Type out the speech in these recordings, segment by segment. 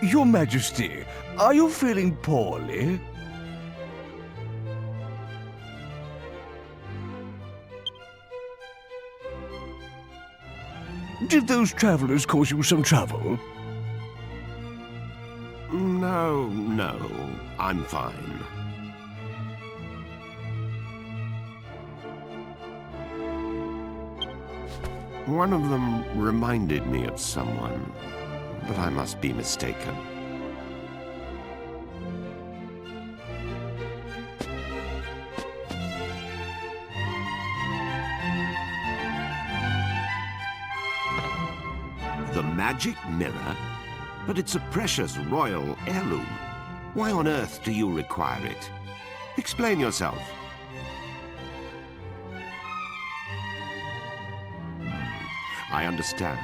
Your Majesty, are you feeling poorly? Did those travelers cause you some trouble? No, I'm fine. One of them reminded me of someone, but I must be mistaken. The magic mirror? But it's a precious royal heirloom. Why on earth do you require it? Explain yourself. I understand.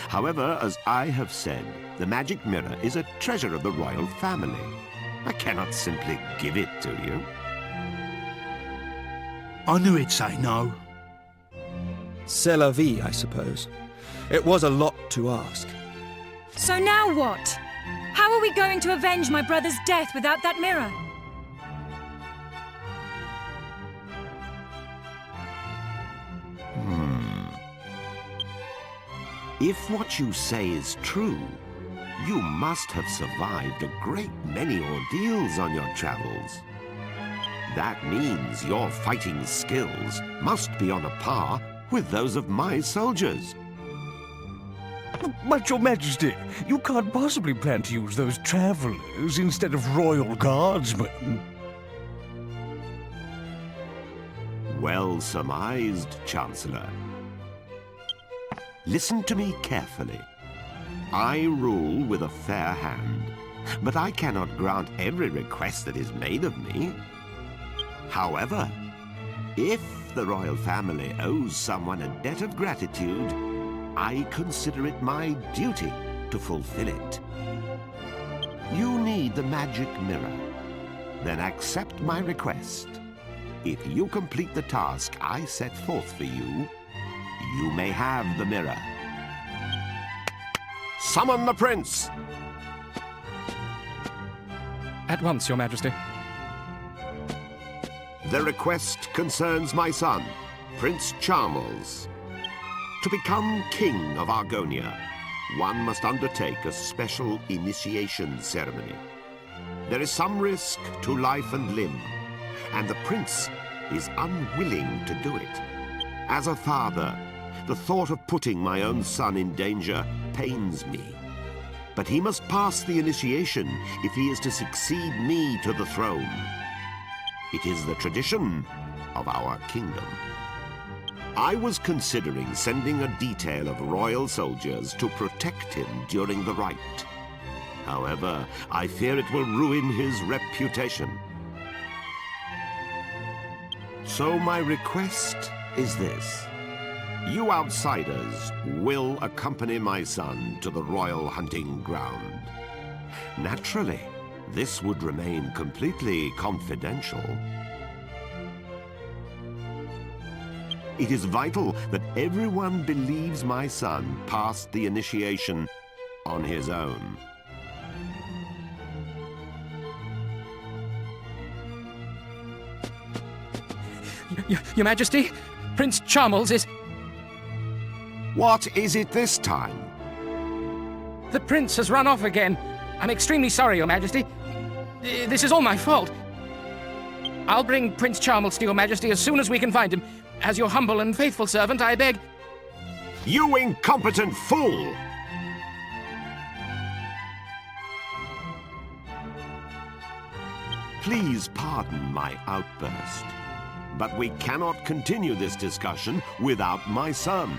However, as I have said, the magic mirror is a treasure of the royal family. I cannot simply give it to you. I knew he'd say no. C'est la vie, I suppose. It was a lot to ask. So now what? How are we going to avenge my brother's death without that mirror? If what you say is true, you must have survived a great many ordeals on your travels. That means your fighting skills must be on a par with those of my soldiers. But, Your Majesty, you can't possibly plan to use those travelers instead of royal guardsmen. Well surmised, Chancellor. Listen to me carefully. I rule with a fair hand, but I cannot grant every request that is made of me. However, if the royal family owes someone a debt of gratitude, I consider it my duty to fulfill it. You need the magic mirror. Then accept my request. If you complete the task I set forth for you, you may have the mirror. Summon the prince! At once, Your Majesty. The request concerns my son, Prince Charmles. To become king of Argonia, one must undertake a special initiation ceremony. There is some risk to life and limb, and the prince is unwilling to do it. As a father, the thought of putting my own son in danger pains me. But he must pass the initiation if he is to succeed me to the throne. It is the tradition of our kingdom. I was considering sending a detail of royal soldiers to protect him during the rite. However, I fear it will ruin his reputation. So my request is this. You outsiders will accompany my son to the royal hunting ground. Naturally, this would remain completely confidential. It is vital that everyone believes my son passed the initiation on his own. Your Majesty, Prince Charmles is... What is it this time? The prince has run off again. I'm extremely sorry, Your Majesty. This is all my fault. I'll bring Prince Charmles to Your Majesty as soon as we can find him. As your humble and faithful servant, I beg... You incompetent fool! Please pardon my outburst, but we cannot continue this discussion without my son.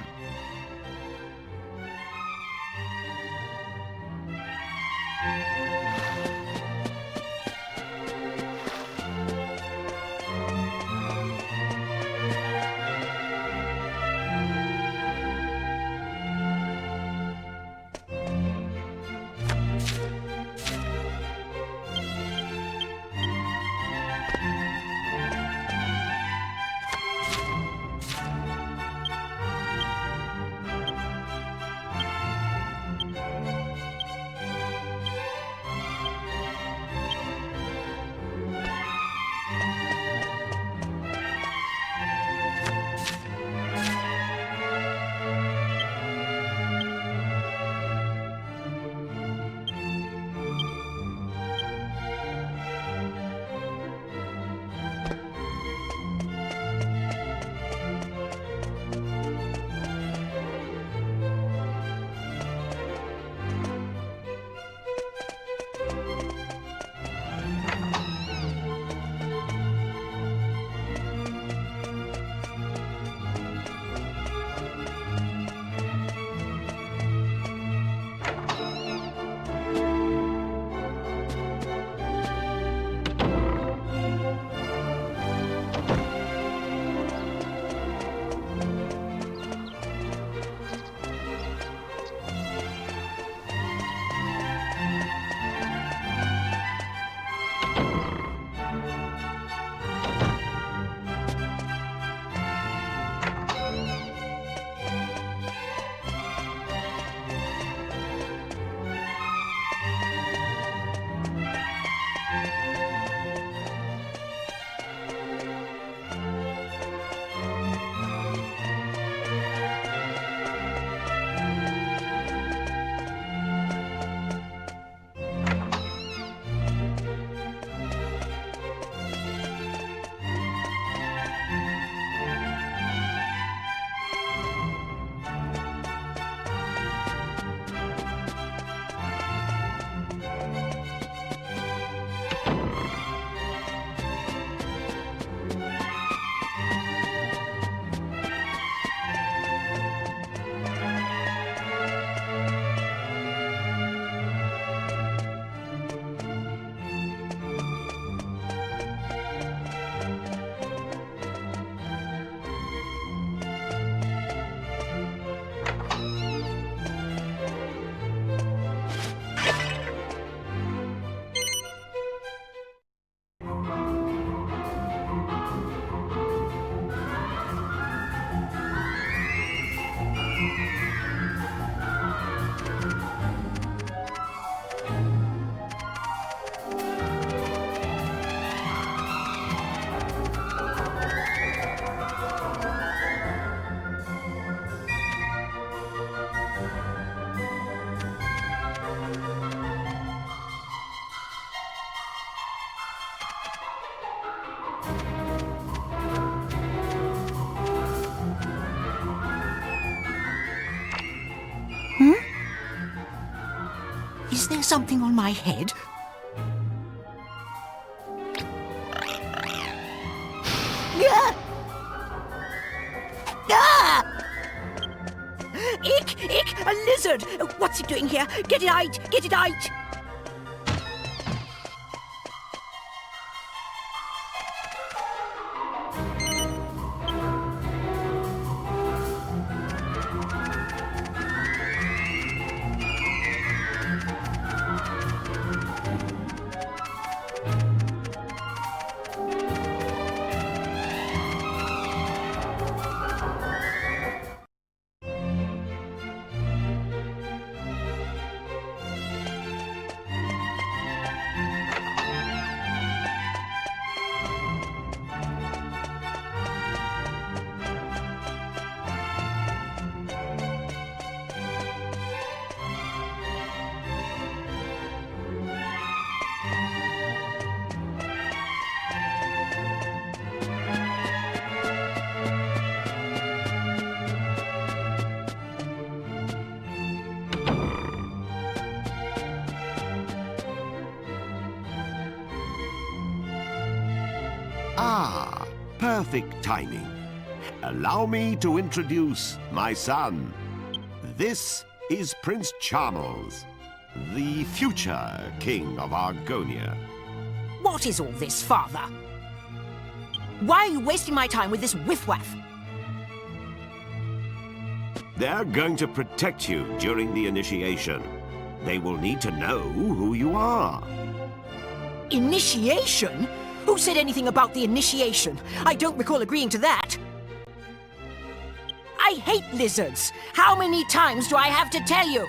something on my head? Ah! Ah! Ick! A lizard! What's it doing here? Get it out! Get it out! Ah, perfect timing. Allow me to introduce my son. This is Prince Charmles, the future king of Argonia. What is all this, Father? Why are you wasting my time with this whiff-waff? They're going to protect you during the initiation. They will need to know who you are. Initiation? Who said anything about the initiation? I don't recall agreeing to that. I hate lizards. How many times do I have to tell you?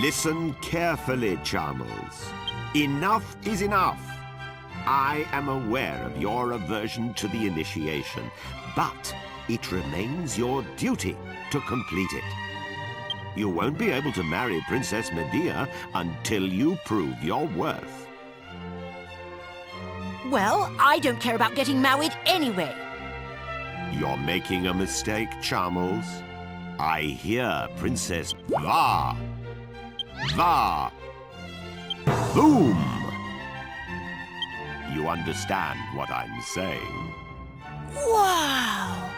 Listen carefully, Charmles. Enough is enough. I am aware of your aversion to the initiation, but it remains your duty to complete it. You won't be able to marry Princess Medea until you prove your worth. Well, I don't care about getting married anyway. You're making a mistake, Charmles. I hear Princess Va. Va. Boom! You understand what I'm saying? Wow!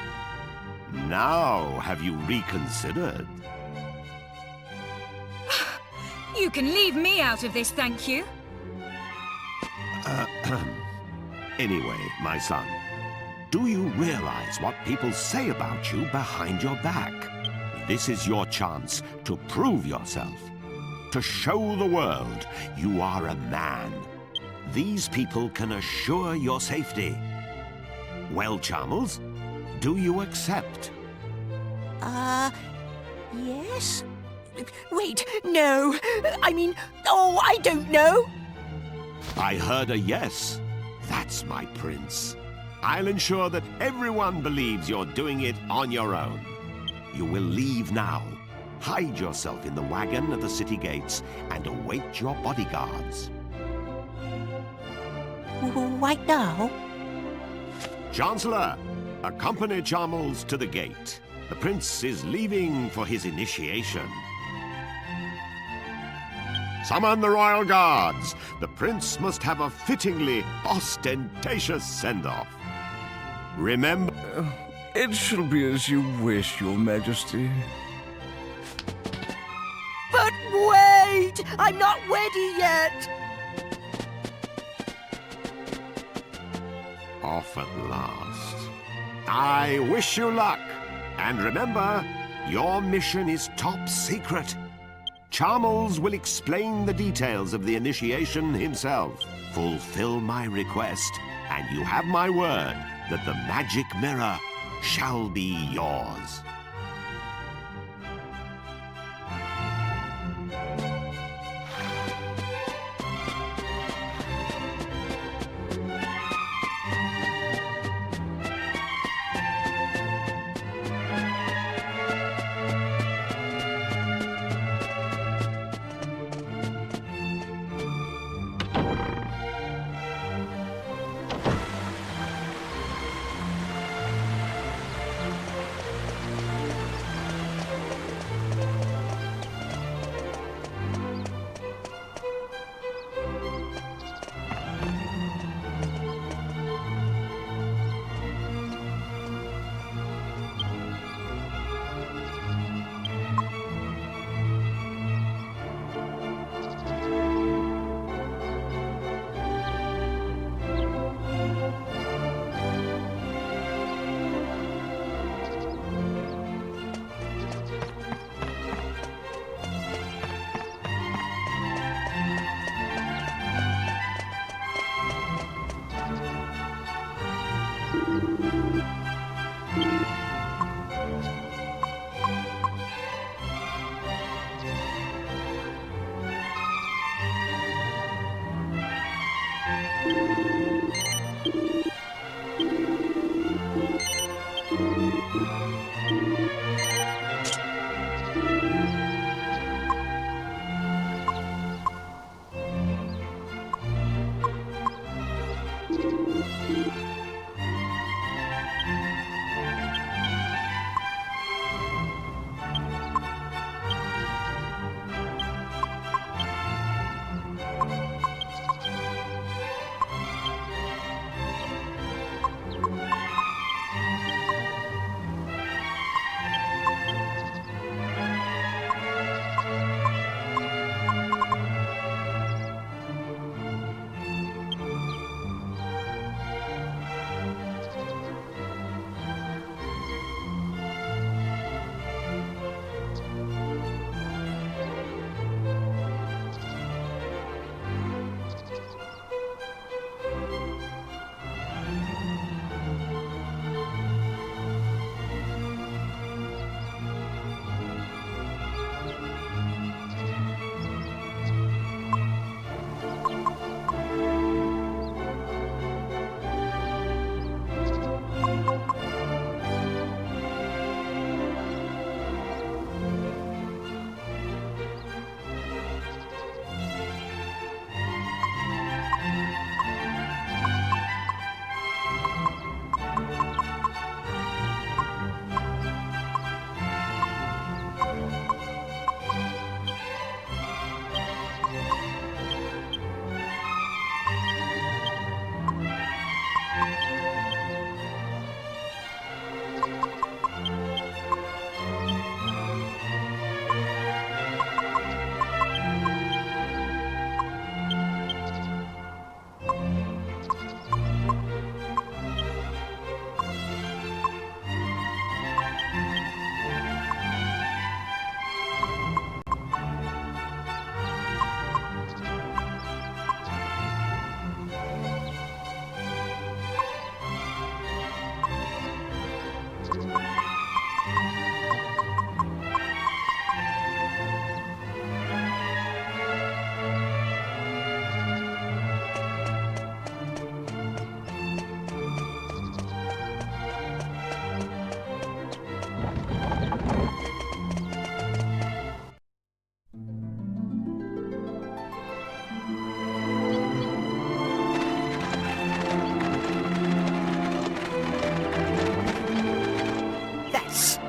Now, have you reconsidered? You can leave me out of this, thank you. Anyway, my son, do you realize what people say about you behind your back? This is your chance to prove yourself, to show the world you are a man. These people can assure your safety. Well, Charmles, do you accept? Yes? Wait, no. I mean, oh, I don't know. I heard a yes. That's my prince. I'll ensure that everyone believes you're doing it on your own. You will leave now. Hide yourself in the wagon at the city gates and await your bodyguards. Right now? Chancellor, accompany Charmles to the gate. The prince is leaving for his initiation. Summon the royal guards. The prince must have a fittingly ostentatious send-off. Remember... It shall be as you wish, Your Majesty. But wait! I'm not ready yet! Off at last. I wish you luck. And remember, your mission is top secret. Charmles will explain the details of the initiation himself. Fulfill my request, and you have my word that the magic mirror shall be yours.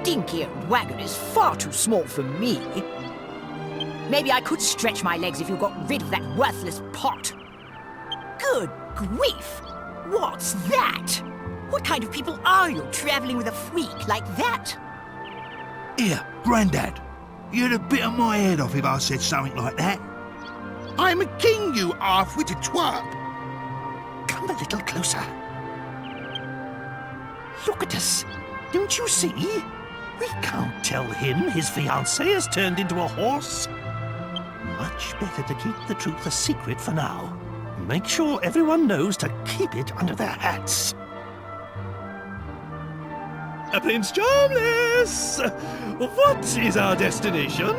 stinky old wagon is far too small for me. Maybe I could stretch my legs if you got rid of that worthless pot. Good grief! What's that? What kind of people are you traveling with a freak like that? Here, Grandad. You'd have bitten my head off if I said something like that. I'm a king, you half-witted twerp. Come a little closer. Look at us. Don't you see? We can't tell him his fiancée has turned into a horse. Much better to keep the truth a secret for now. Make sure everyone knows to keep it under their hats. Prince Charmless! What is our destination?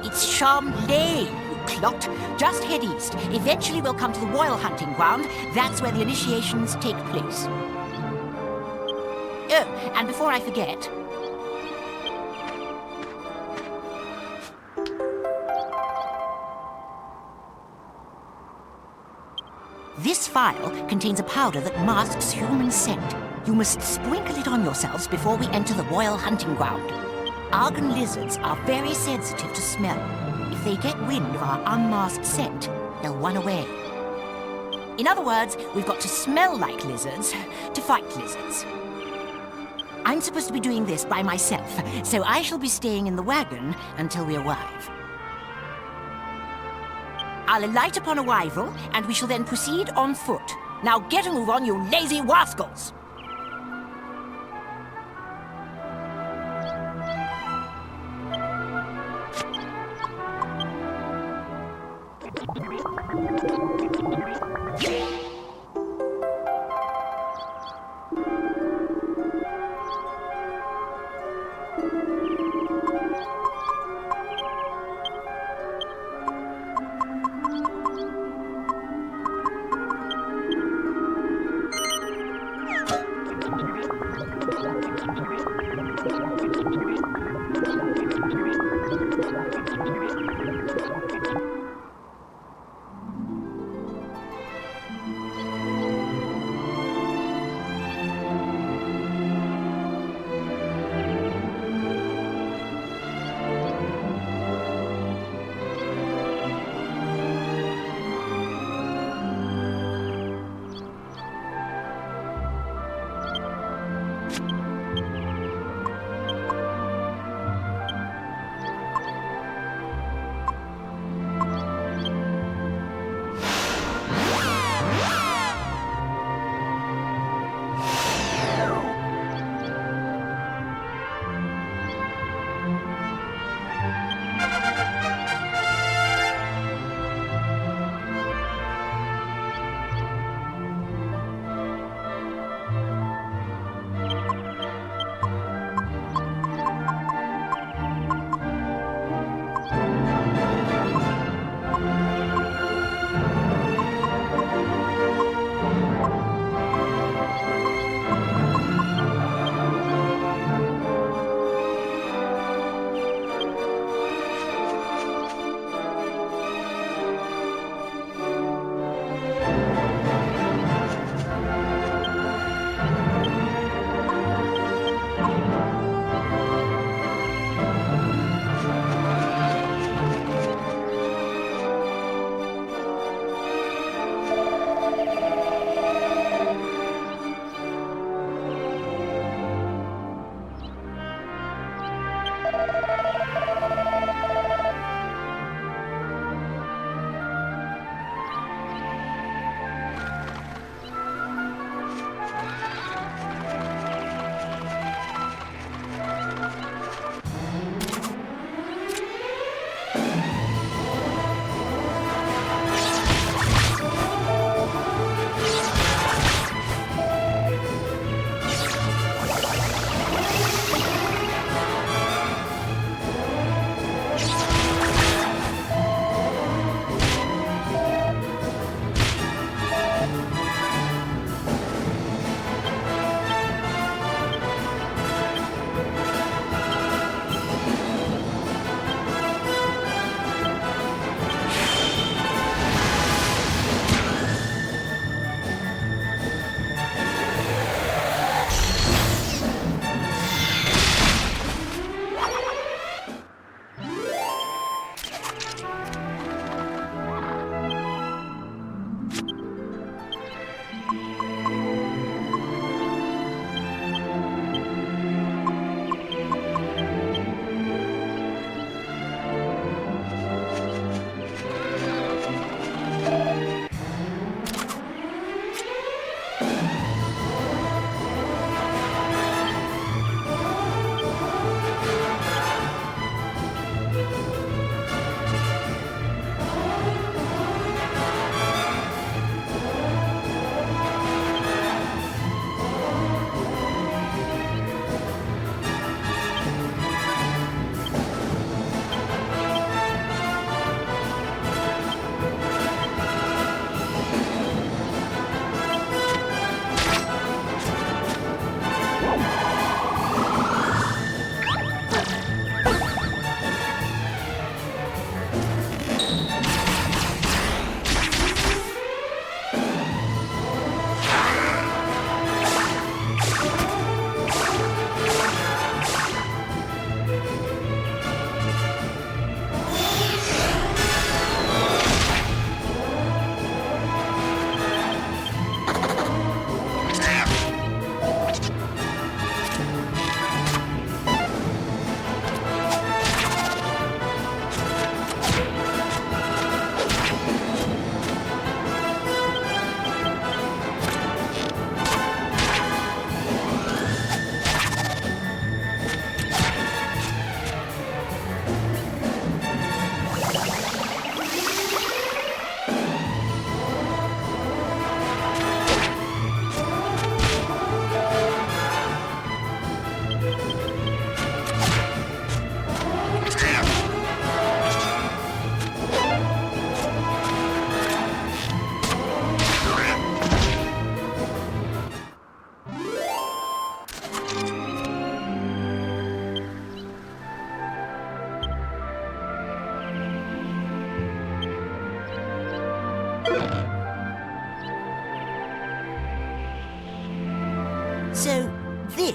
It's Charmley, you clot. Just head east. Eventually we'll come to the royal hunting ground. That's where the initiations take place. Oh, and before I forget... This vial contains a powder that masks human scent. You must sprinkle it on yourselves before we enter the royal hunting ground. Argon lizards are very sensitive to smell. If they get wind of our unmasked scent, they'll run away. In other words, we've got to smell like lizards to fight lizards. I'm supposed to be doing this by myself, so I shall be staying in the wagon until we arrive. I'll alight upon arrival, and we shall then proceed on foot. Now get a move on, you lazy rascals!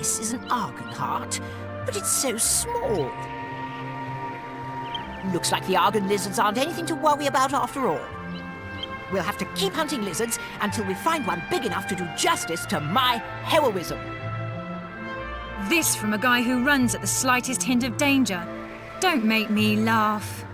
This is an Argon heart, but it's so small. Looks like the Argon lizards aren't anything to worry about after all. We'll have to keep hunting lizards until we find one big enough to do justice to my heroism. This from a guy who runs at the slightest hint of danger. Don't make me laugh.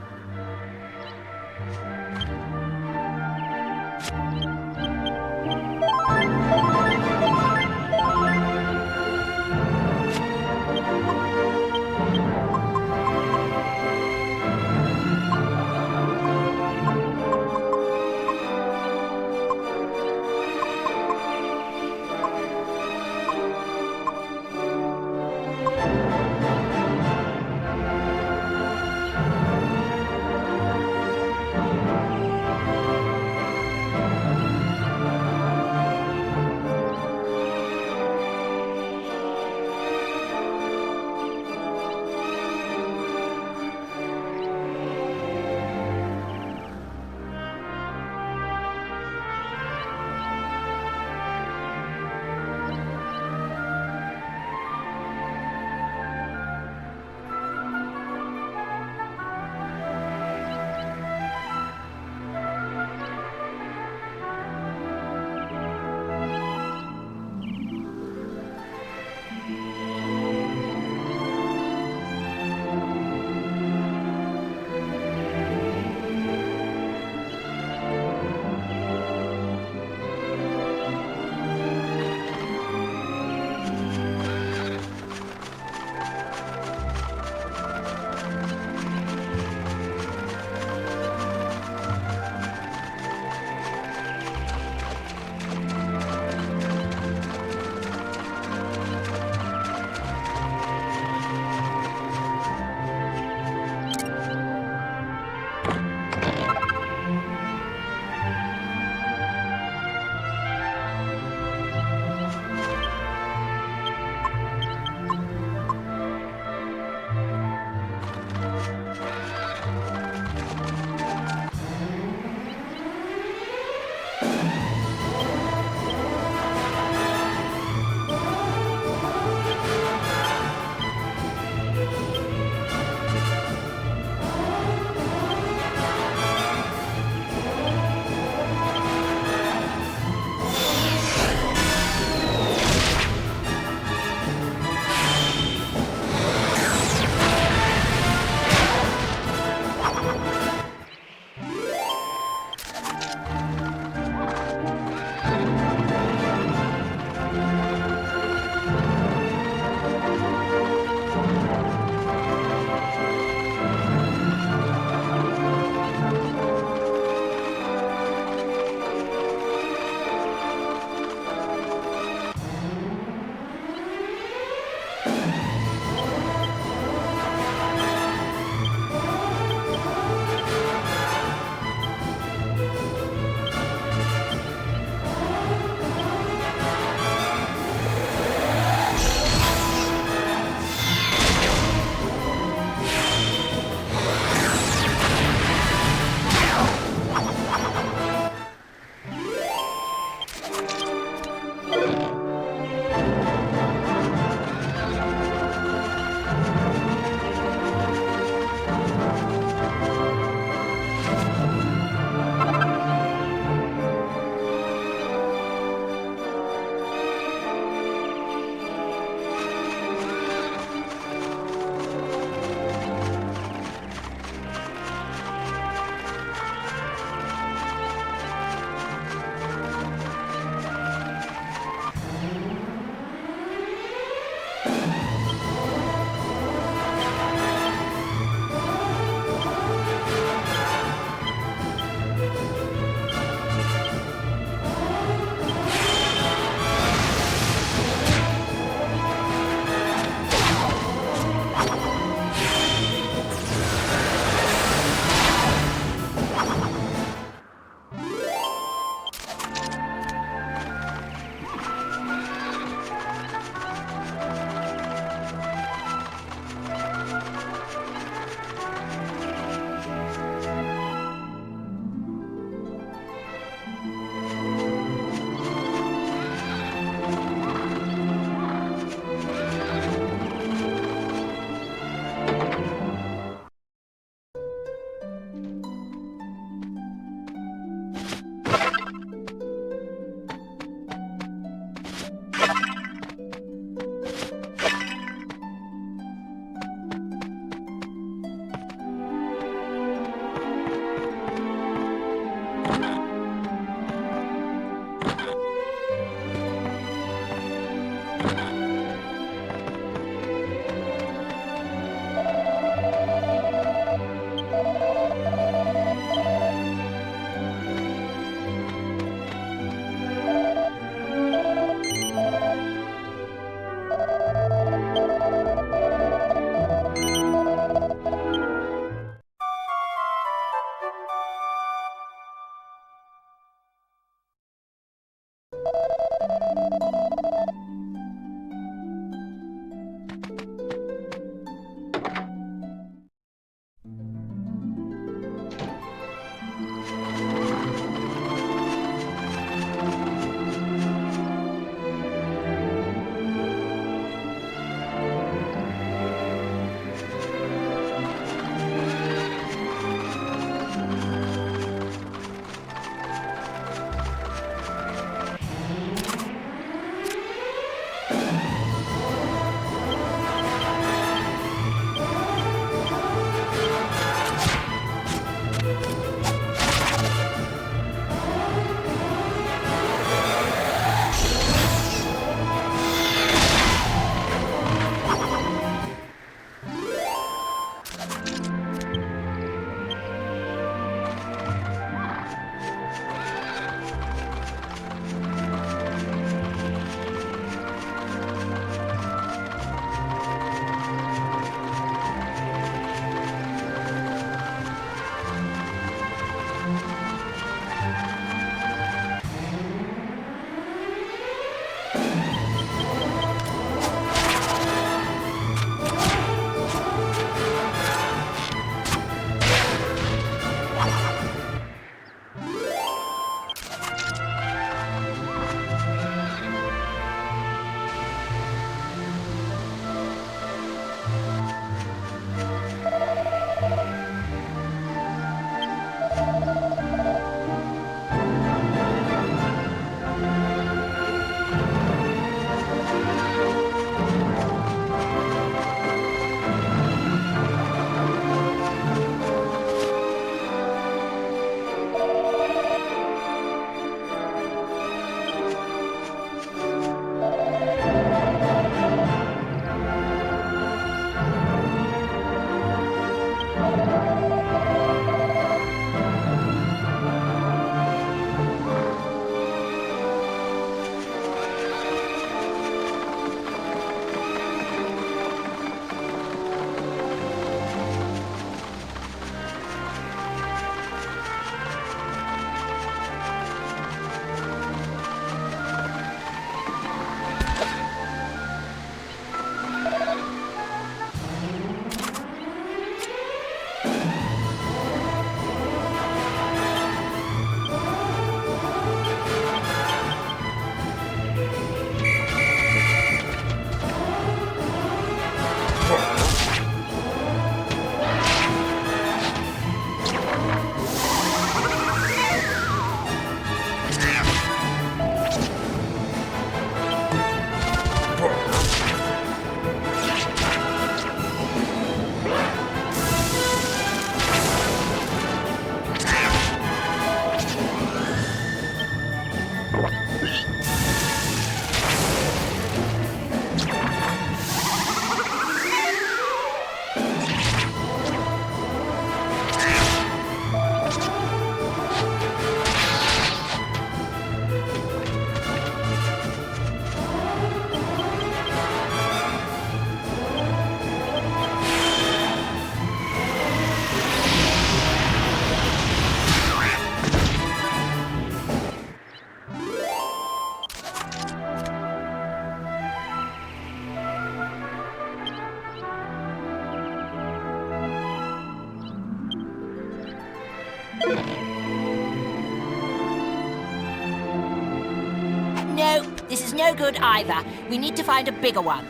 This is no good either. We need to find a bigger one.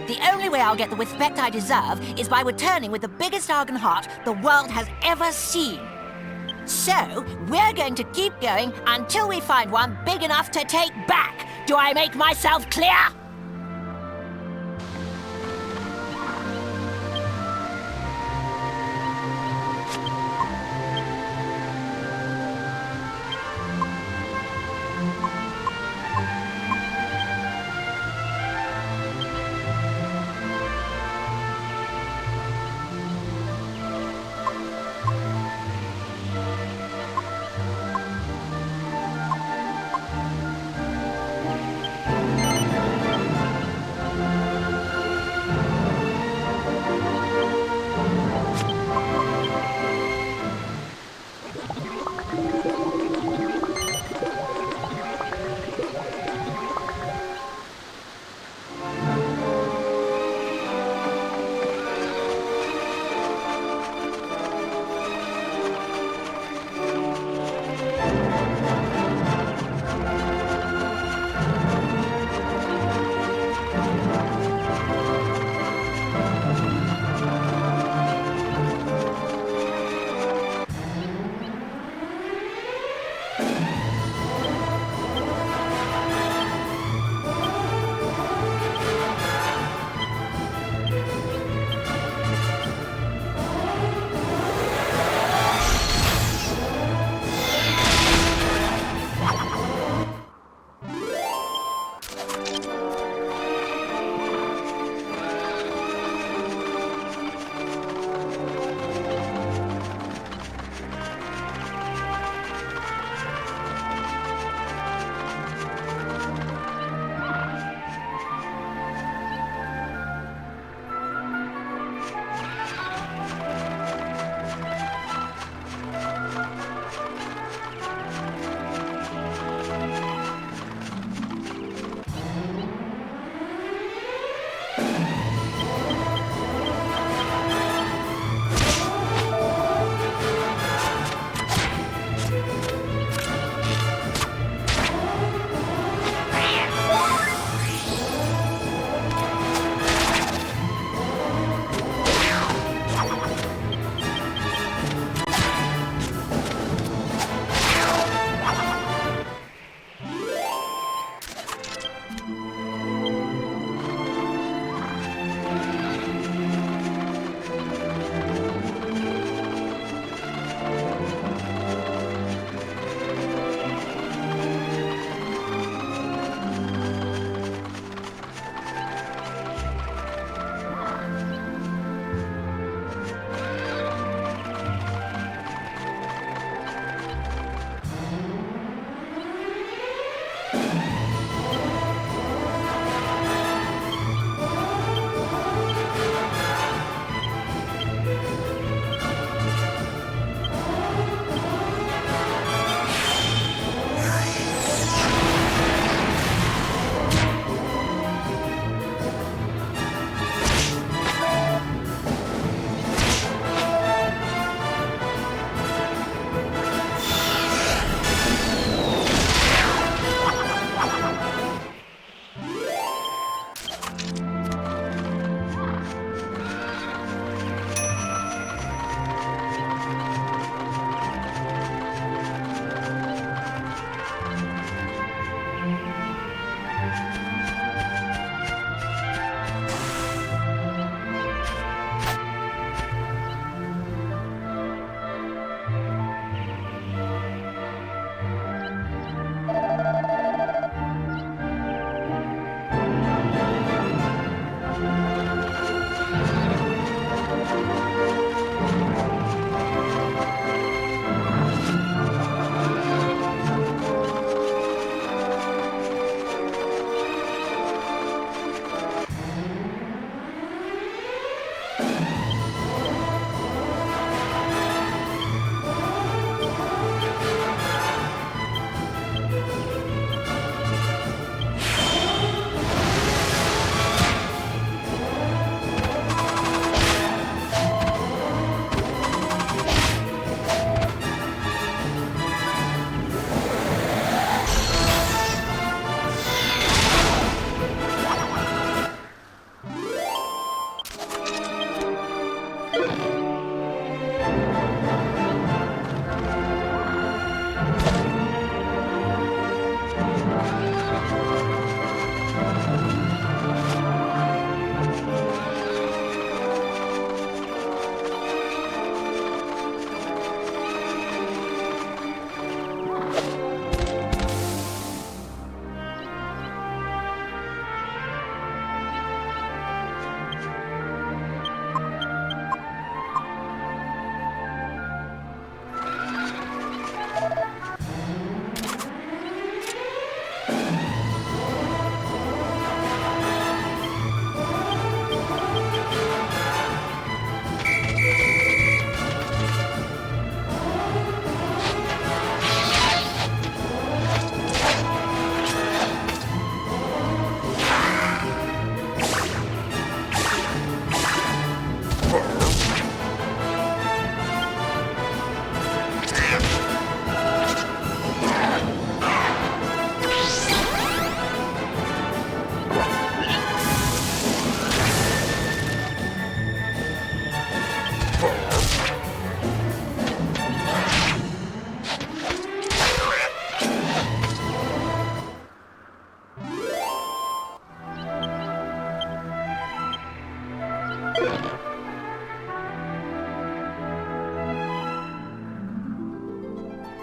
The only way I'll get the respect I deserve is by returning with the biggest Argon heart the world has ever seen. So, we're going to keep going until we find one big enough to take back. Do I make myself clear?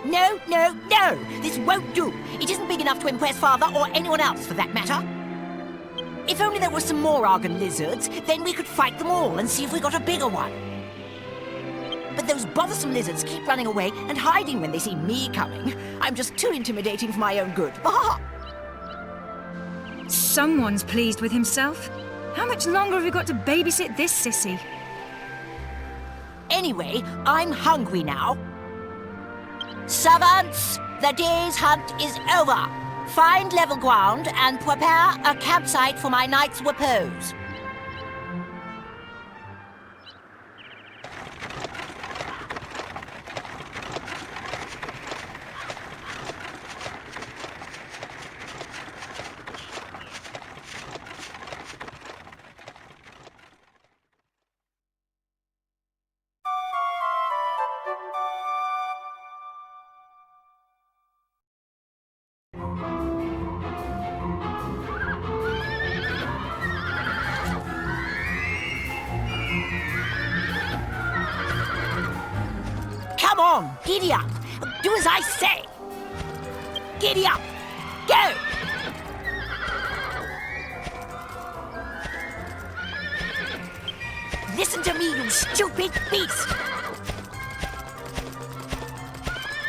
No, no, no! This won't do. It isn't big enough to impress Father or anyone else, for that matter. If only there were some more Argon lizards, then we could fight them all and see if we got a bigger one. But those bothersome lizards keep running away and hiding when they see me coming. I'm just too intimidating for my own good. Someone's pleased with himself. How much longer have we got to babysit this sissy? Anyway, I'm hungry now. Servants, the day's hunt is over. Find level ground and prepare a campsite for my night's repose. Come on, giddy up. Do as I say. Giddy up. Go. Listen to me, you stupid beast.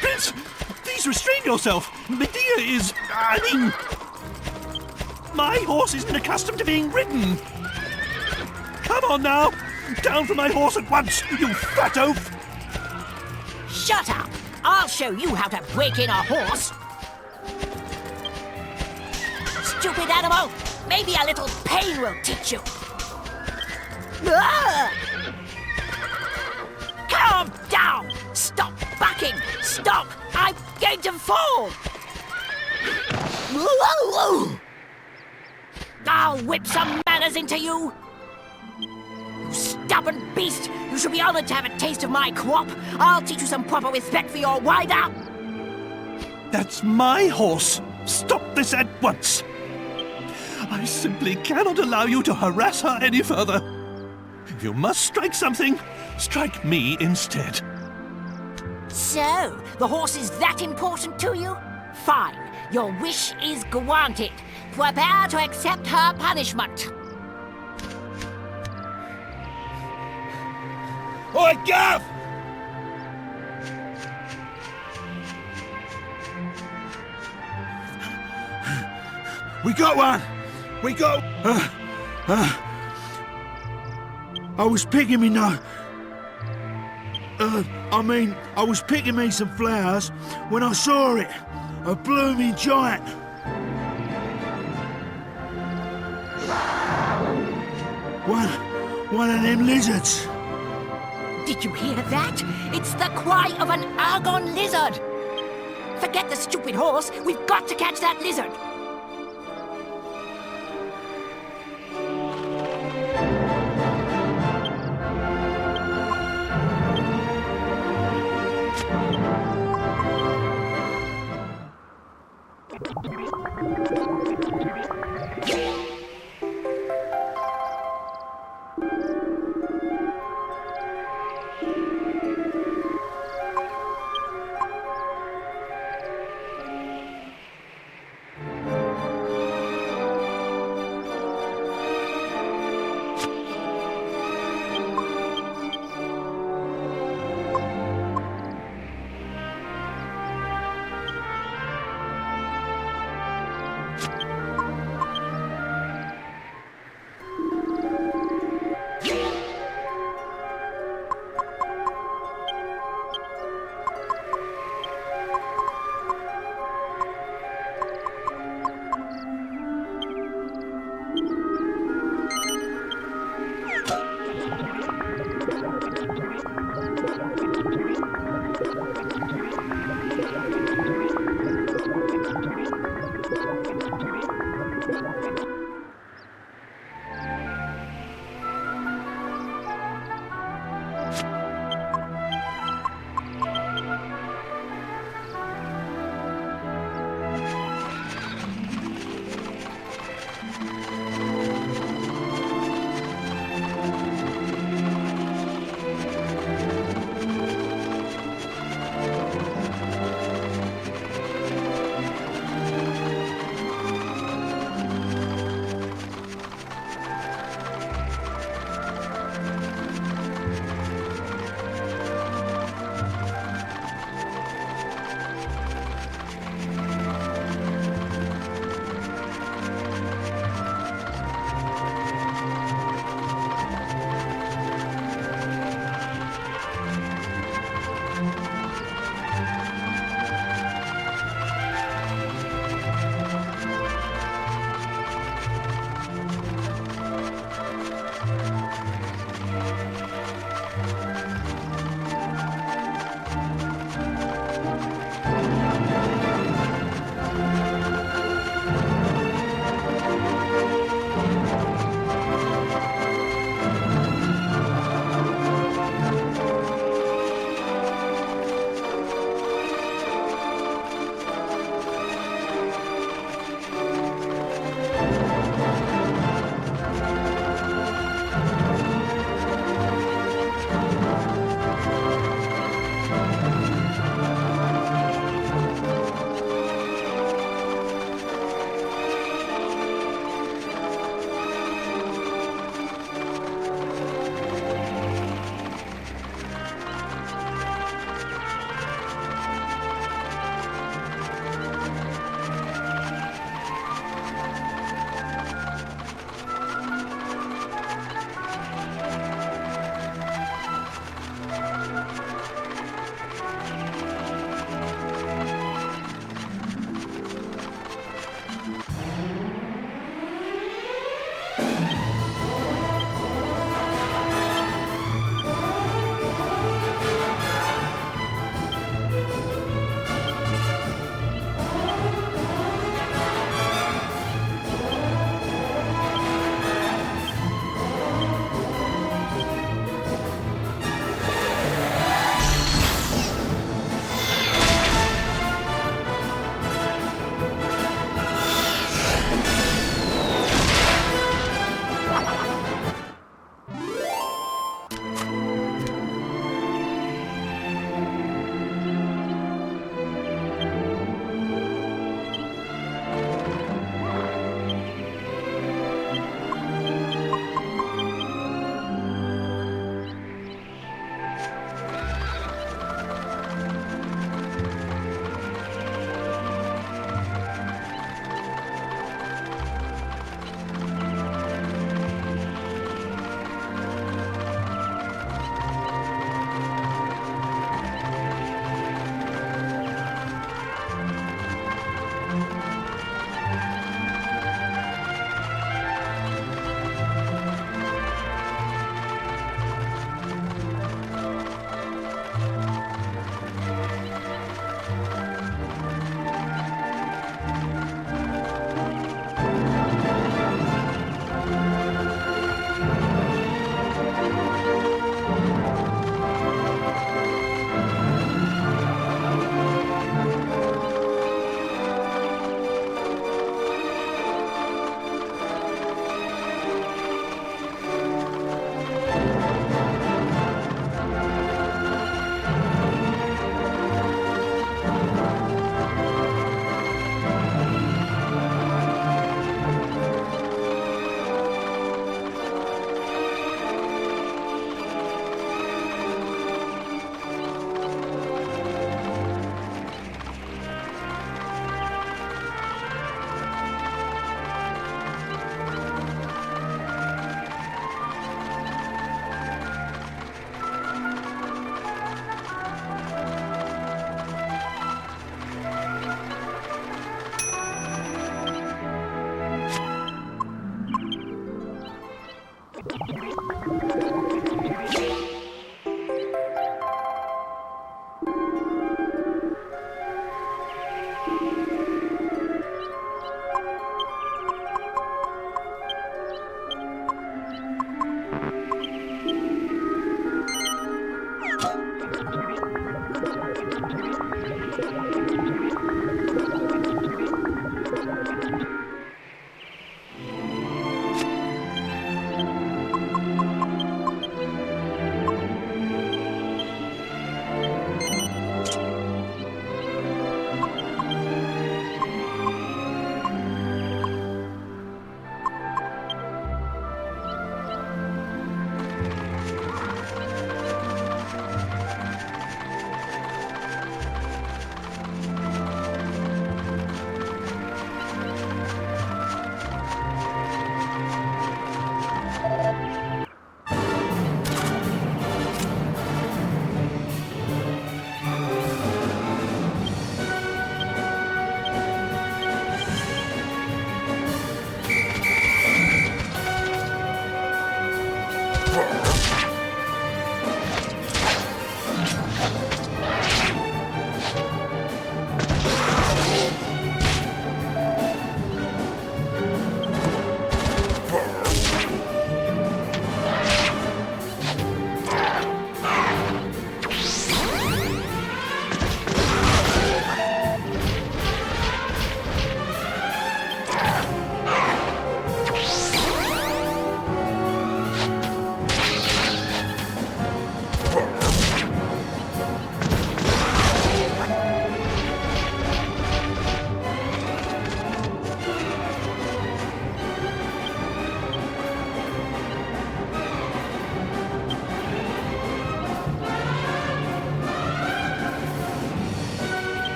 Prince, please restrain yourself. Medea is... my horse isn't accustomed to being ridden. Come on now. Down from my horse at once, you fat oaf. Shut up. I'll show you how to break in a horse. Stupid animal. Maybe a little pain will teach you. Ah! Calm down! Stop bucking! Stop! I'm going to fall! I'll whip some manners into you! You stubborn beast! You should be honored to have a taste of my crop! I'll teach you some proper respect for your rider! That's my horse. Stop this at once. I simply cannot allow you to harass her any further. If you must strike something, strike me instead. So, the horse is that important to you? Fine. Your wish is granted. Prepare to accept her punishment. Oi, Gav! We got one! We got... I was picking me I was picking me some flowers when I saw it. A blooming giant. One of them lizards. Did you hear that? It's the cry of an Argon lizard! Forget the stupid horse. We've got to catch that lizard.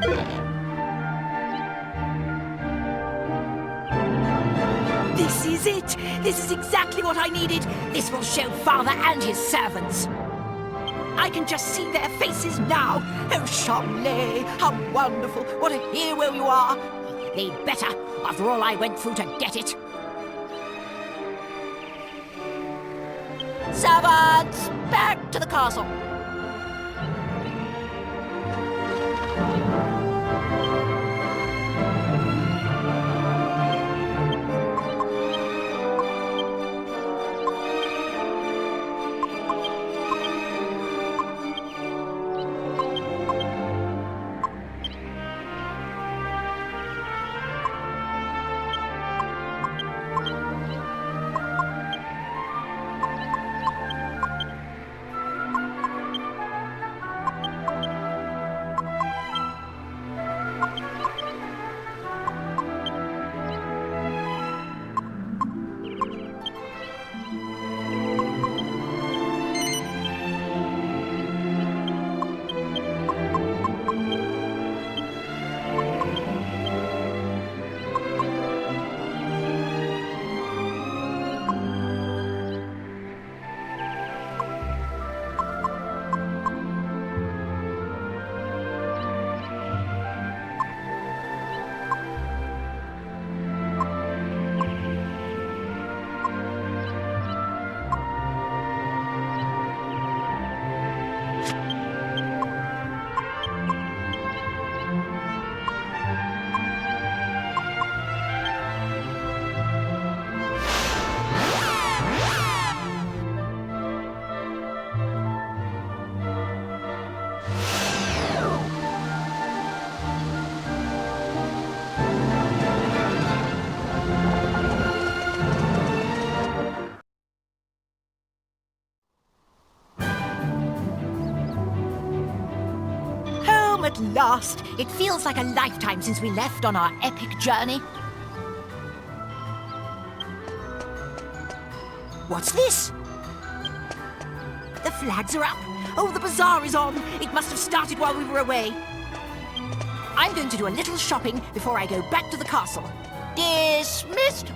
This is it! This is exactly what I needed! This will show Father and his servants! I can just see their faces now! Oh, Charlet, how wonderful! What a hero you are! They'd better, after all I went through to get it! Servants, back to the castle! At last! It feels like a lifetime since we left on our epic journey. What's this? The flags are up. Oh, the bazaar is on. It must have started while we were away. I'm going to do a little shopping before I go back to the castle. Dismissed!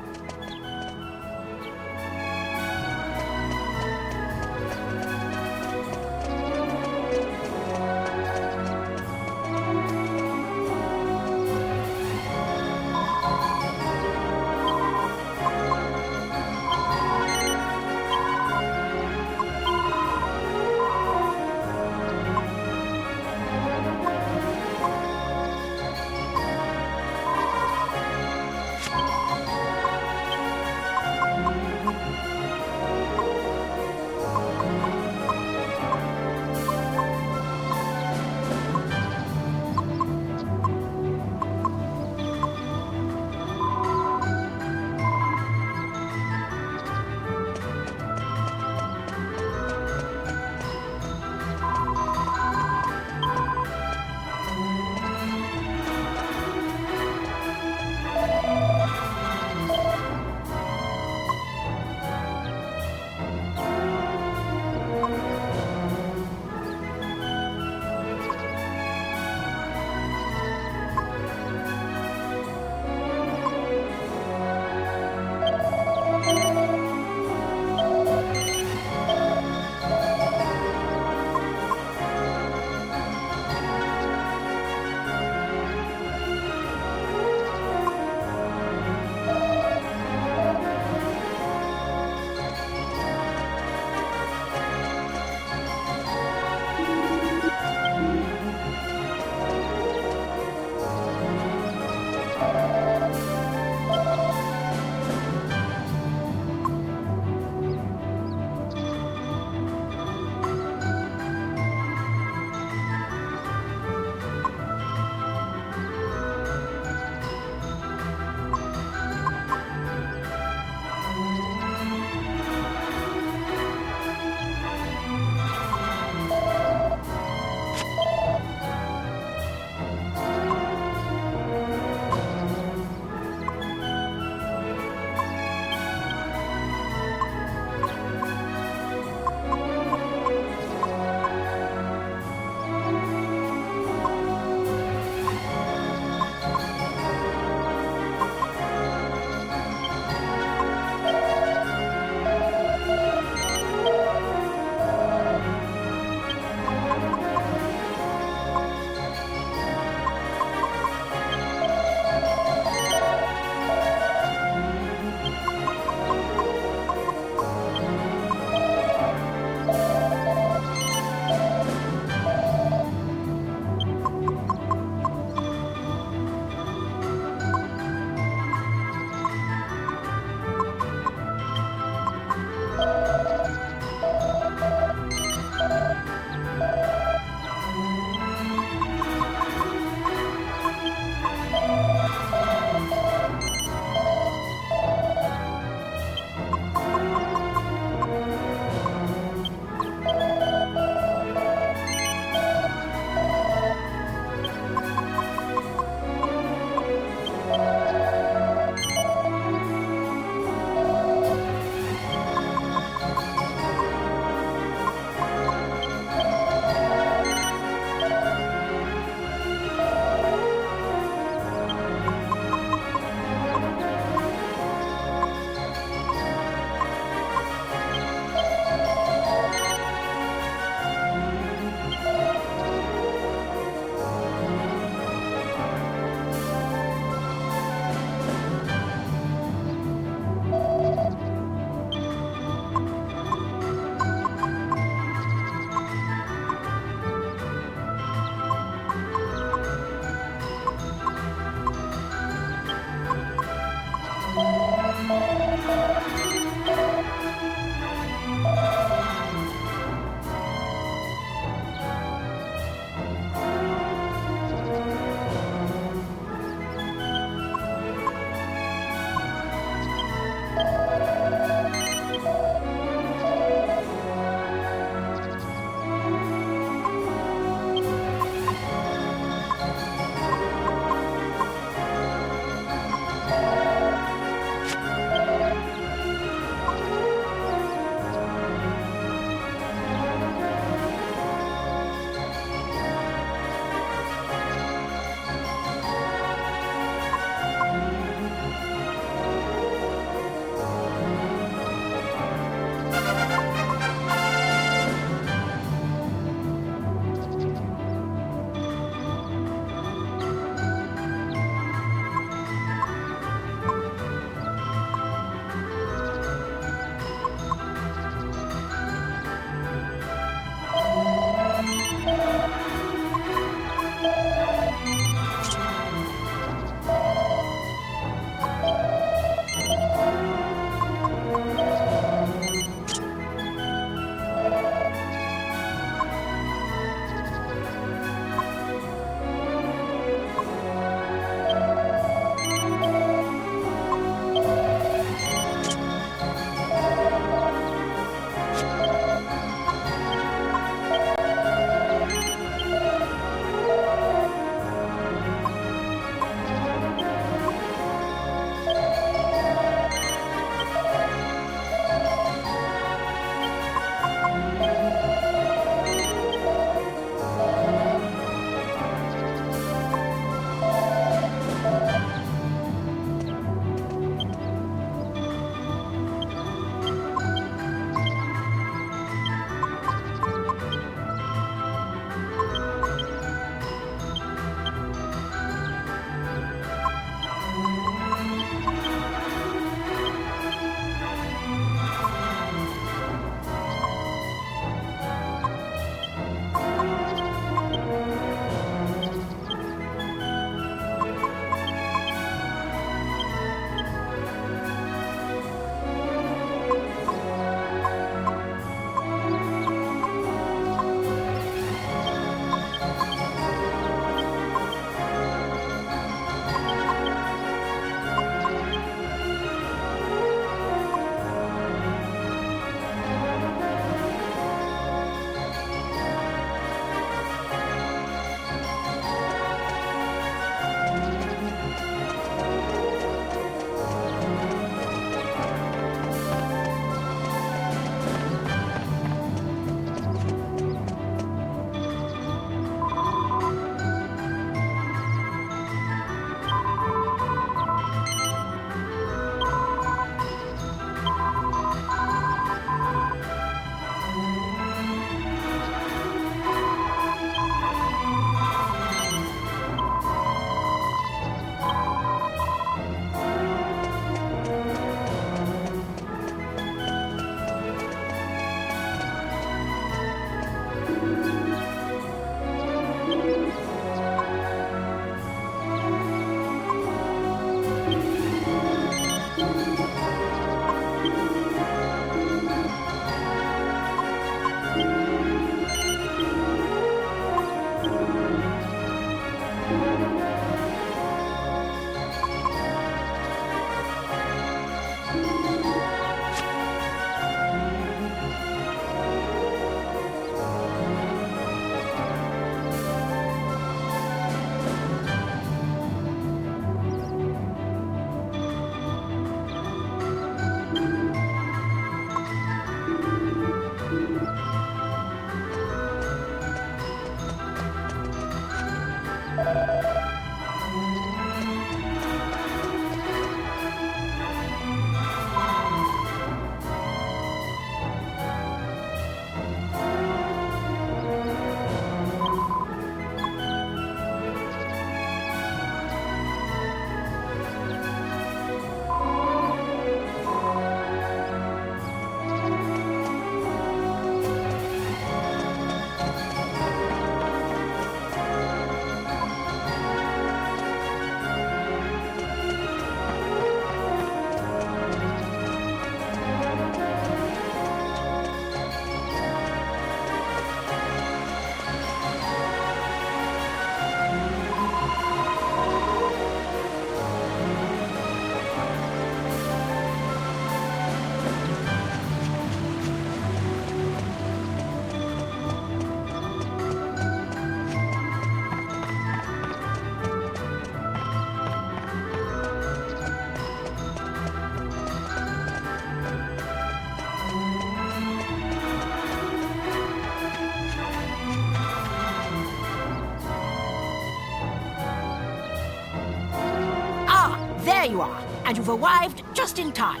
There you are, and you've arrived just in time.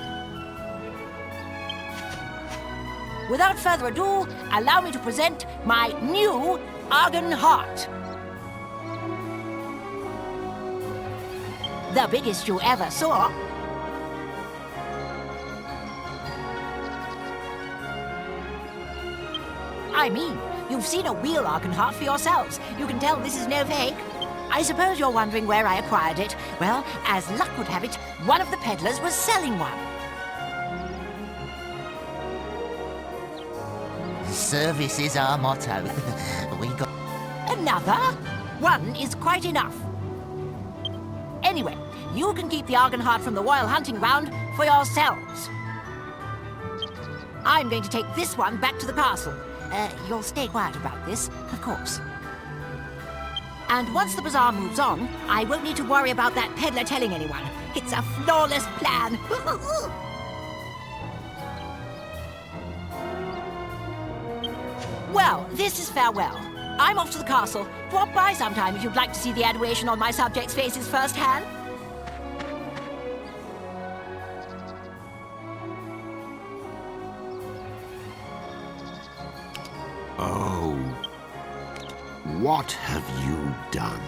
Without further ado, allow me to present my new Argon Heart. The biggest you ever saw. I mean, you've seen a real Argon Heart for yourselves. You can tell this is no fake. I suppose you're wondering where I acquired it. Well, as luck would have it, one of the peddlers was selling one. Service is our motto. We got... Another? One is quite enough. Anyway, you can keep the Argon Heart from the Royal Hunting Ground for yourselves. I'm going to take this one back to the castle. You'll stay quiet about this, of course. And once the bazaar moves on, I won't need to worry about that peddler telling anyone. It's a flawless plan. Well, this is farewell. I'm off to the castle. Drop by sometime if you'd like to see the adoration on my subjects' faces firsthand. Oh, what have you done?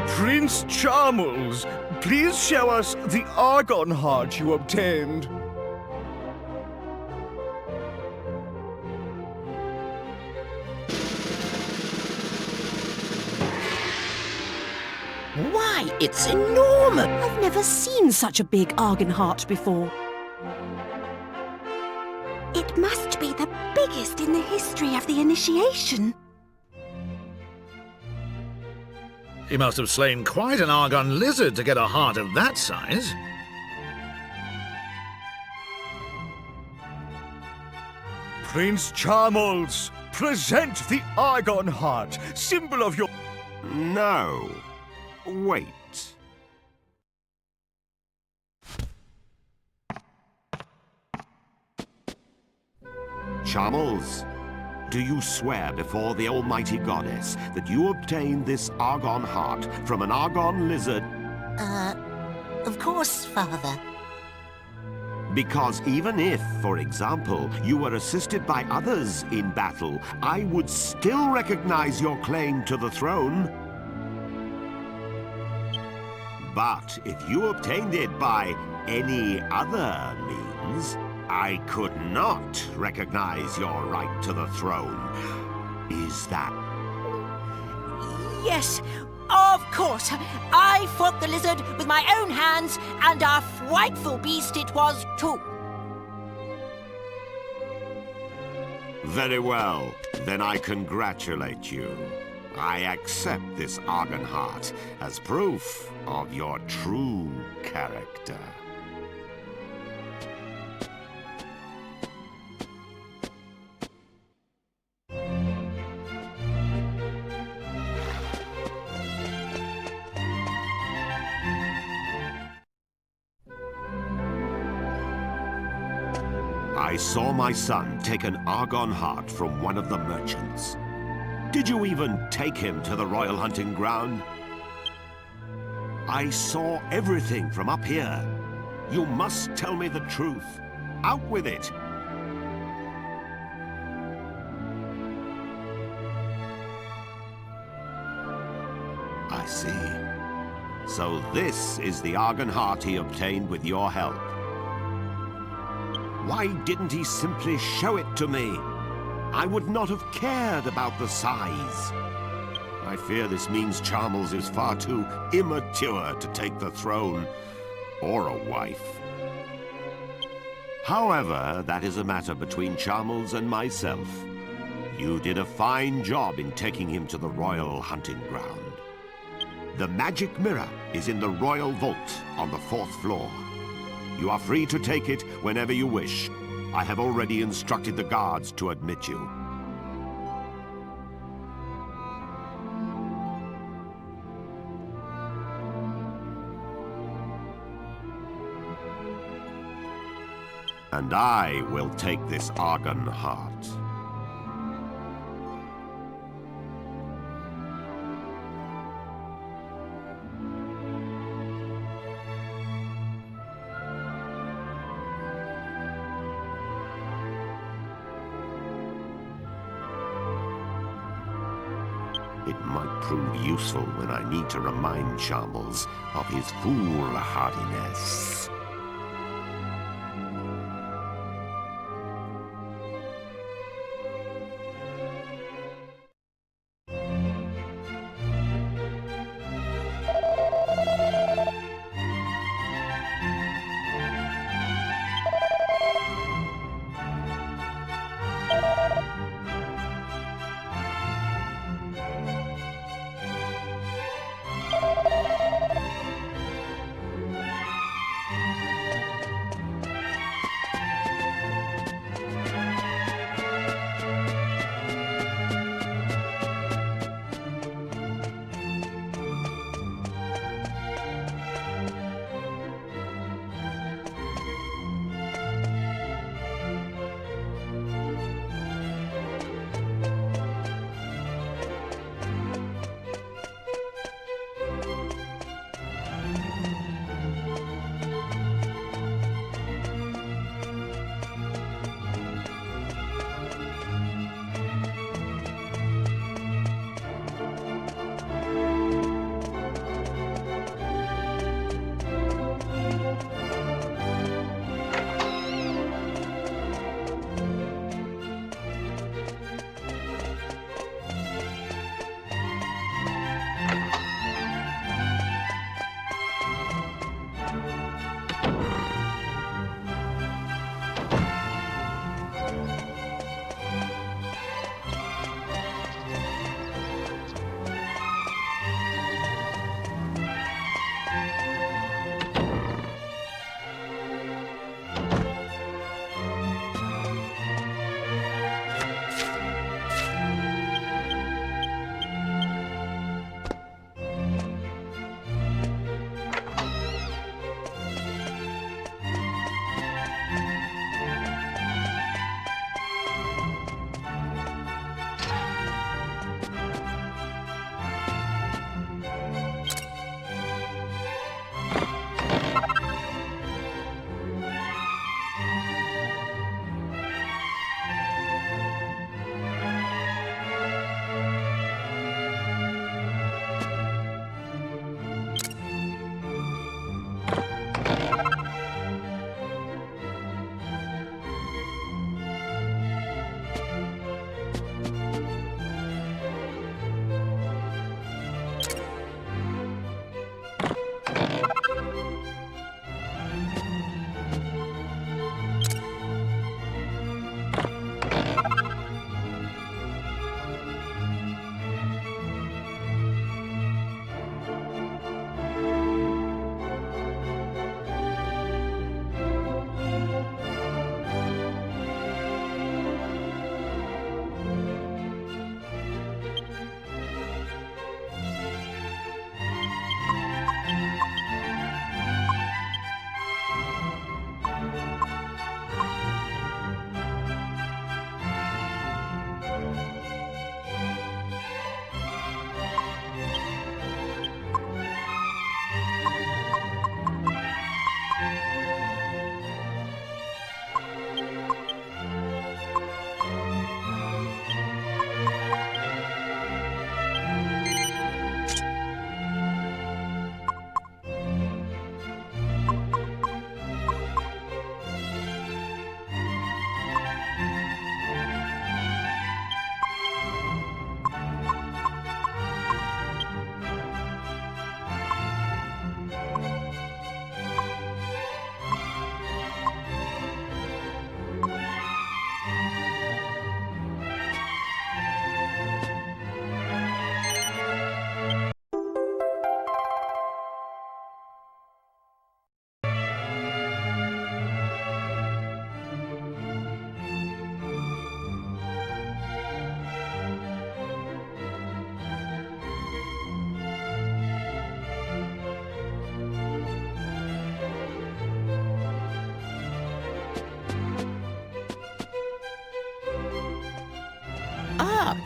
Prince Charmles, please show us the Argon Heart you obtained. Why, it's enormous! I've never seen such a big Argon Heart before. It must be the biggest in the history of the initiation. He must have slain quite an Argon lizard to get a heart of that size. Prince Charmles, present the Argon Heart, symbol of your... No. Wait. Charmles, do you swear before the almighty goddess that you obtained this Argon Heart from an Argon lizard? Of course, Father. Because even if, for example, you were assisted by others in battle, I would still recognize your claim to the throne. But if you obtained it by any other means, I could not recognize your right to the throne. Is that... Yes, of course. I fought the lizard with my own hands, and a frightful beast it was, too. Very well. Then I congratulate you. I accept this Argonheart as proof of your true character. I saw my son take an Argon heart from one of the merchants. Did you even take him to the royal hunting ground? I saw everything from up here. You must tell me the truth. Out with it! I see. So this is the Argon heart he obtained with your help. Why didn't he simply show it to me? I would not have cared about the size. I fear this means 𝐷𝐻𝐼𝐺 is far too immature to take the throne, or a wife. However, that is a matter between 𝐷𝐻𝐼𝐺 and myself. You did a fine job in taking him to the royal hunting ground. The magic mirror is in the royal vault on the 4th floor. You are free to take it whenever you wish. I have already instructed the guards to admit you. And I will take this Argon heart. It might prove useful when I need to remind 𝐷𝐻𝐼𝐺 of his foolhardiness.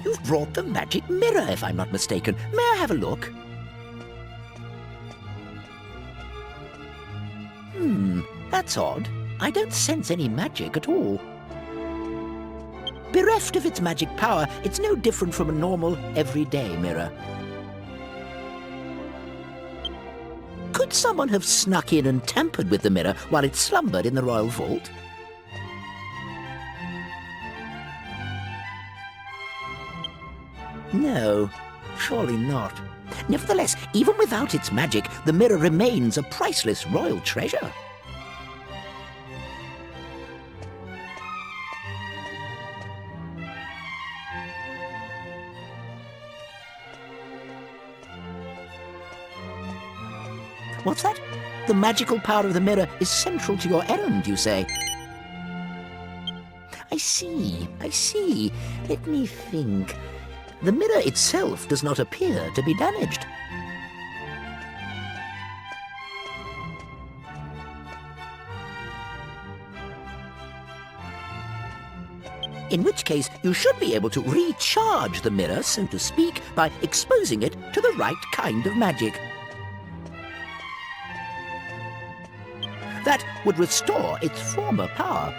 you've brought the magic mirror, if I'm not mistaken. May I have a look? That's odd. I don't sense any magic at all. Bereft of its magic power, it's no different from a normal, everyday mirror. Could someone have snuck in and tampered with the mirror while it slumbered in the royal vault? No, surely not. Nevertheless, even without its magic, the mirror remains a priceless royal treasure. What's that? The magical power of the mirror is central to your errand, you say? I see. Let me think. The mirror itself does not appear to be damaged. In which case, you should be able to recharge the mirror, so to speak, by exposing it to the right kind of magic. That would restore its former power.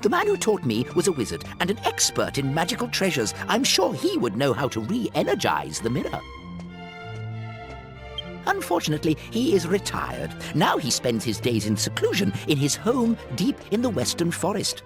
The man who taught me was a wizard and an expert in magical treasures. I'm sure he would know how to re-energize the mirror. Unfortunately, he is retired. Now he spends his days in seclusion in his home deep in the western forest.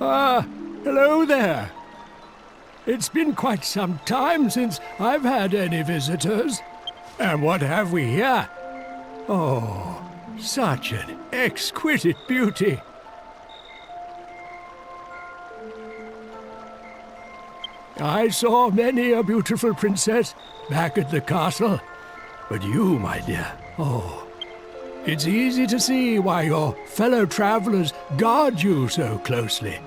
Hello there. It's been quite some time since I've had any visitors. And what have we here? Oh, such an exquisite beauty. I saw many a beautiful princess back at the castle. But you, my dear, oh, it's easy to see why your fellow travelers guard you so closely.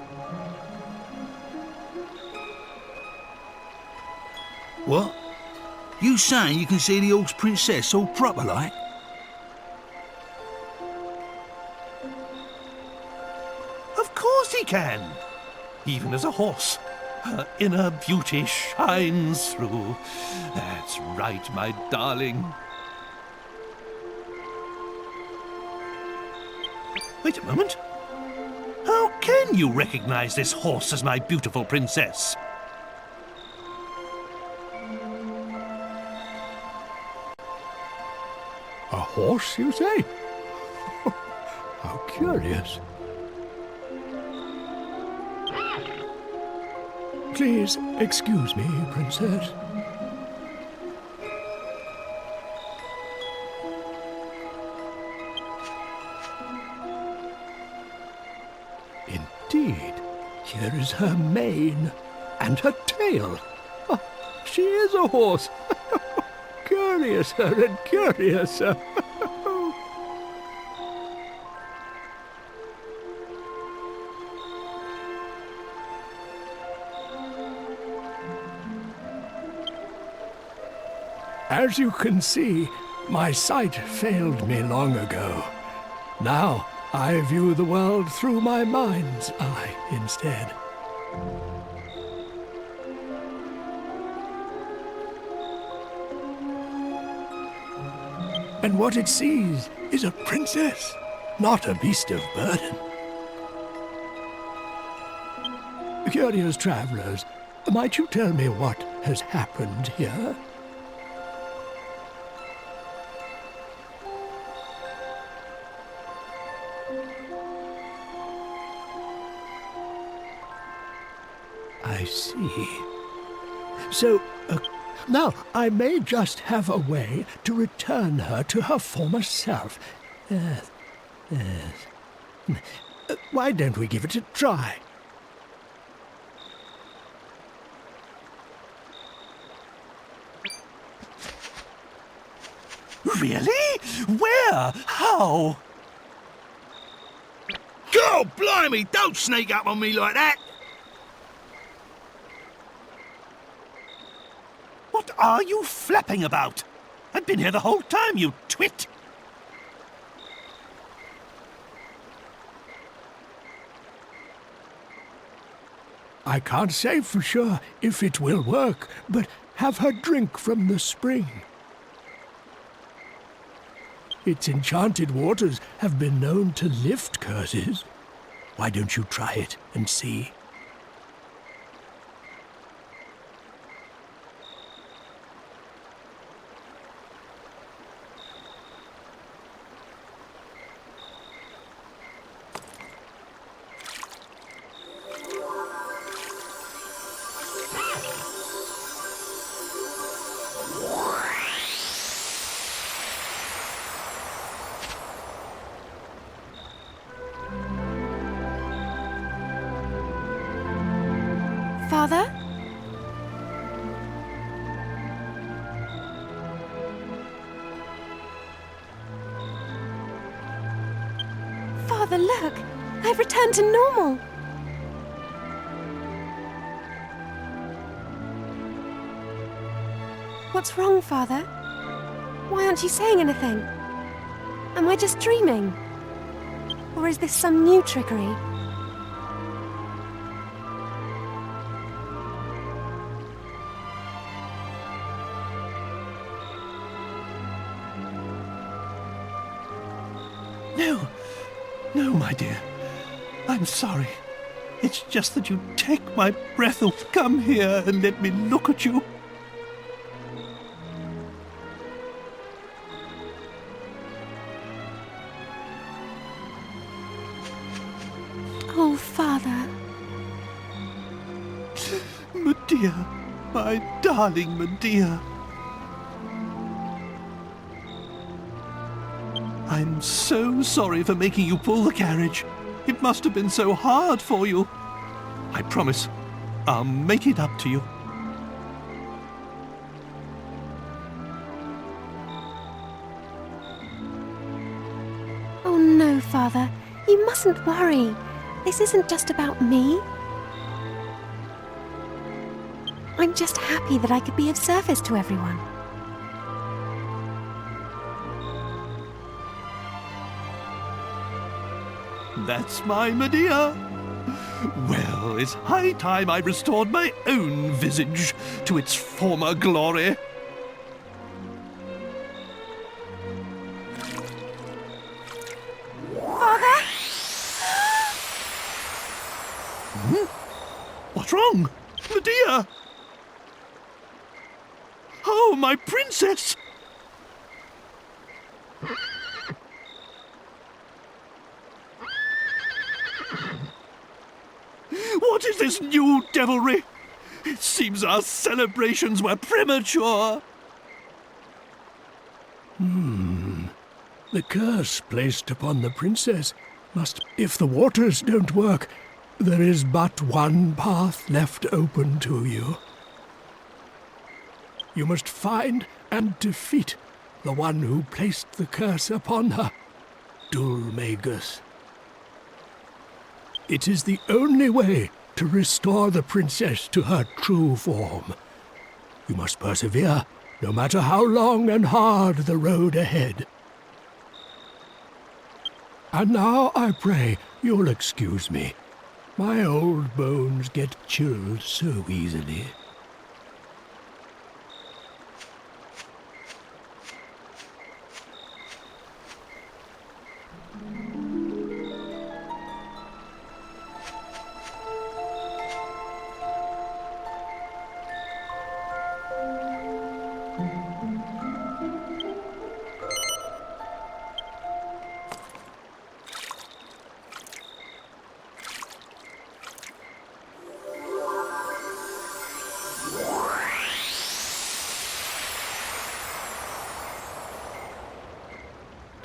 What? You saying you can see the horse princess all proper like? Of course he can. Even as a horse, her inner beauty shines through. That's right, my darling. Wait a moment. How can you recognize this horse as my beautiful princess? A horse, you say? How curious. Please excuse me, Princess. Indeed, here is her mane and her tail. Oh, she is a horse. Curiouser and curiouser. As you can see, my sight failed me long ago. Now I view the world through my mind's eye instead. And what it sees is a princess, not a beast of burden. Curious travelers, might you tell me what has happened here? I see. So, now I may just have a way to return her to her former self. Yes. Why don't we give it a try? Really? Where? How? God blimey, don't sneak up on me like that! What are you flapping about? I've been here the whole time, you twit! I can't say for sure if it will work, but have her drink from the spring. Its enchanted waters have been known to lift curses. Why don't you try it and see? Father? Father, look! I've returned to normal! What's wrong, Father? Why aren't you saying anything? Am I just dreaming? Or is this some new trickery? No, my dear. I'm sorry. It's just that you take my breath away. Come here and let me look at you. Oh, Father. Medea, my darling Medea. I'm so sorry for making you pull the carriage. It must have been so hard for you. I promise, I'll make it up to you. Oh no, Father. You mustn't worry. This isn't just about me. I'm just happy that I could be of service to everyone. That's my Medea. Well, it's high time I restored my own visage to its former glory. Father? What's wrong? Medea! Oh, my princess! What is this new devilry? It seems our celebrations were premature. The curse placed upon the princess must... If the waters don't work, there is but one path left open to you. You must find and defeat the one who placed the curse upon her, Dhoulmagus. It is the only way to restore the princess to her true form. You must persevere, no matter how long and hard the road ahead. And now I pray you'll excuse me. My old bones get chilled so easily.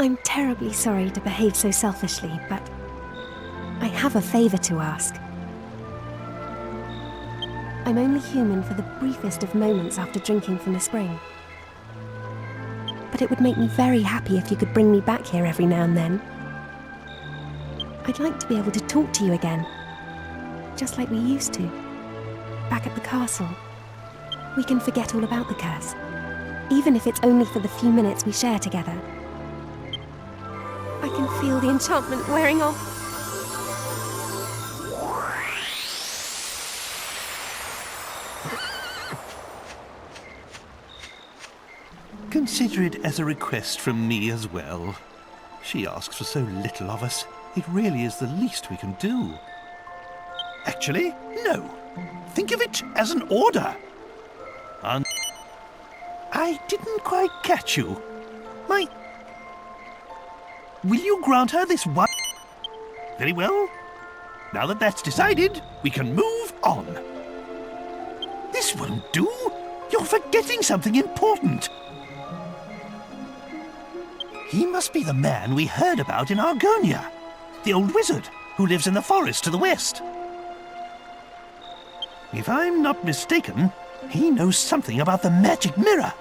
I'm terribly sorry to behave so selfishly, but I have a favor to ask. I'm only human for the briefest of moments after drinking from the spring. But it would make me very happy if you could bring me back here every now and then. I'd like to be able to talk to you again, just like we used to, back at the castle. We can forget all about the curse, even if it's only for the few minutes we share together. I can feel the enchantment wearing off. Consider it as a request from me as well. She asks for so little of us. It really is the least we can do. Actually, no. Think of it as an order. I didn't quite catch you. Will you grant her this one? Very well. Now that that's decided, we can move on. This won't do. You're forgetting something important. He must be the man we heard about in Argonia, the old wizard who lives in the forest to the west. If I'm not mistaken, he knows something about the magic mirror.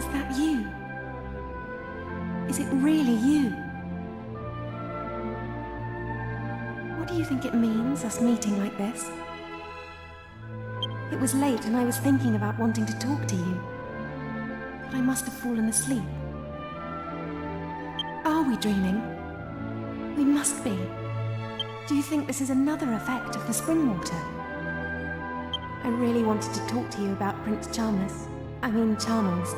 Is that you? Is it really you? What do you think it means, us meeting like this? It was late and I was thinking about wanting to talk to you. But I must have fallen asleep. Are we dreaming? We must be. Do you think this is another effect of the spring water? I really wanted to talk to you about Prince Charmless. I mean Charmles.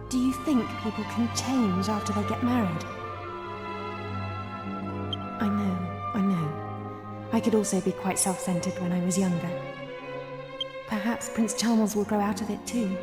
Do you think people can change after they get married? I know. I could also be quite self-centered when I was younger. Perhaps Prince Charmles will grow out of it too.